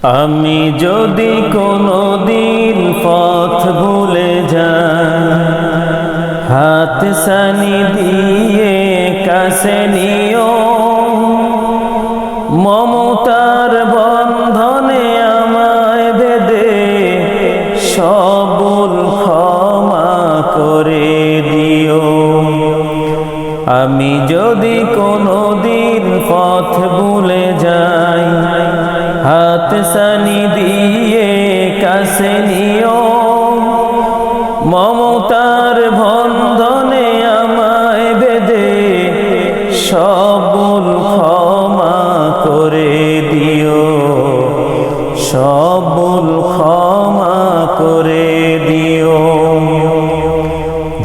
আমি যদি কোনোদিন পথ ভুলে যাই, হাত ছানি দিয়ে কাছে নিও, মমতার বন্ধনে আমায় বেঁধে সব ভুল ক্ষমা করে দিও। আমি যদি কোনোদিন পথ ভুলে যাই, হাত ছানি দিয়ে কাছে নিও, মমতার বন্ধনে আমায় বেঁধে সব ভুল ক্ষমা করে দিও, সব ভুল ক্ষমা করে দিও।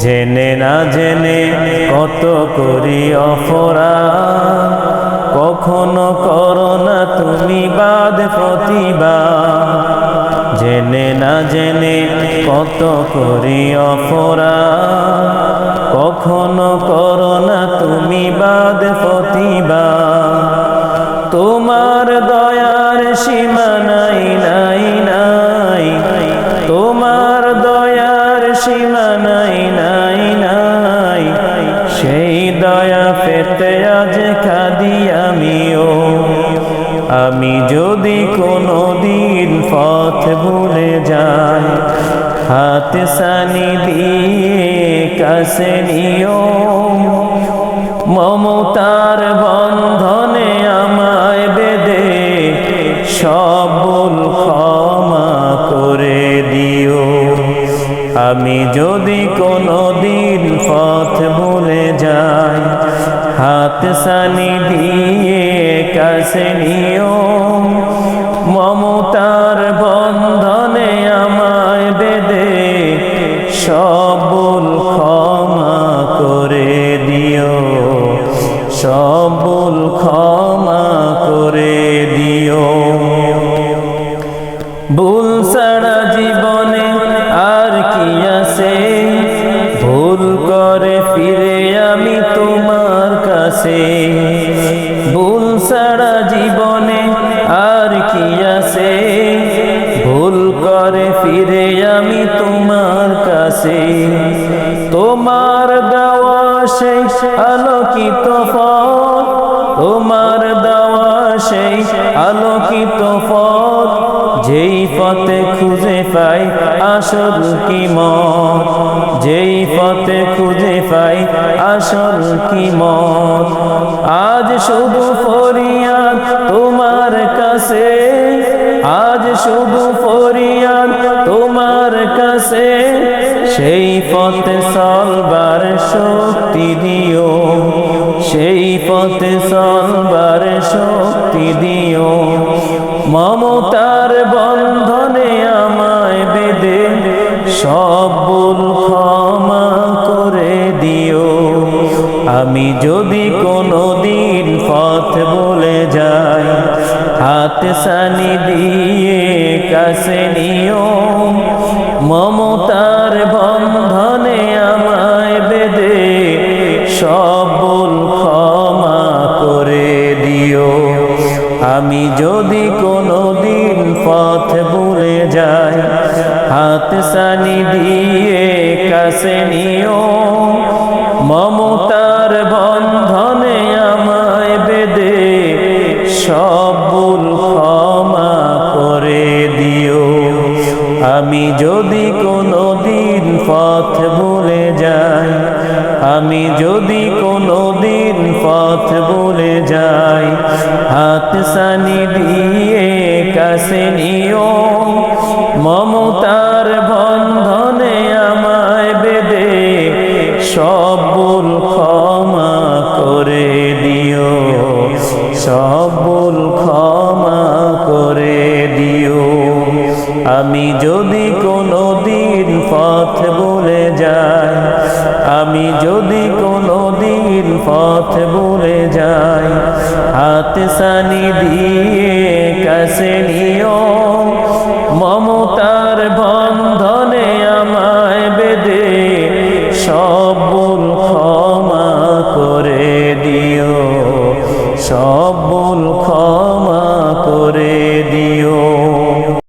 জেনে না জেনে কত করি অপরাধ, কখনো করো না তুমি বাদ প্রতিবাদ। জেনে না জেনে কত করি অপরাধ, কখনো করো না তুমি বাদ প্রতিবাদ। তোমার দয়ার সীমা নাই নাই নাই, তোমার দয়ার সীমা নাই নাই নাই, সেই দয়া পেতে আজ কাঁদি আমিও। আমি যদি কোনোদিন পথ ভুলে যাই, হাত ছানি দিয়ে কাছে নিও, মমতার বন্ধনে আমায় বেঁধে সব ভুল ক্ষমা করে দিও। আমি যদি কোনোদিন পথ ভুলে যাই, হাত ছানি দিয়ে কাছে নিও, মমতার বন্ধনে আমায় বেঁধে সব ভুল ক্ষমা করে দিও, সব ভুল ক্ষমা করে দিও। ভুল ছাড়া জীবনে আর কি আছে, ভুল করে ফিরে আমি তোমার কাছে। ভুল ছাড়া জীবনে আর কি আছে, ভুল করে ফিরে আমি তোমার কাছে। তোমার দেওয়া সেই আলোকিত পথ, তোমার দেওয়া সেই আলোকিত পথ, যেই পথে খুঁজে পাই আসল কি মত, যেই পথে খুঁজে পাই আসল কি মত। আজ শুধু ফরিয়াদ তোমার কাছে, আজ শুধু ফরিয়াদ তোমার কাছে, সেই পথে চলবার শক্তি দিও, সেই পথে চলবার শক্তি দিও। মমতার বন্ধনে আমায় বেঁধে সব ভুল ক্ষমা করে দিও। আমি যদি কোনোদিন পথ ভুলে যাই, হাত ছানি দিয়ে কাছে নিও, মমতার বন্ধনে আমায় বেঁধে সব ভুল ক্ষমা করে দিও। আমি যদি কোনোদিন পথ ভুলে যাই, হাত ছানি দিয়ে কাছে নিও, মমতার বন্ধনে আমায় বেঁধে সব ভুল ক্ষমা করে দিও। আমি যদি কোনোদিন পথ ভুলে যাই, আমি যদি কোনোদিন পথ ভুলে যাই, হাত ছানি দিয়ে কাছে নিও, মমতার বন্ধনে আমায় বেঁধে সব ভুল ক্ষমা করে দিও, সব ভুল ক্ষমা করে দিও। আমি যদি কোনোদিন পথ ভুলে যাই, আমি যদি কোনোদিন পথ ভুলে যাই, হাত ছানি দিয়ে কাছে নিও, মমতার বন্ধনে আমায় বেঁধে সব ভুল ক্ষমা করে দিও, সব ভুল ক্ষমা করে দিও।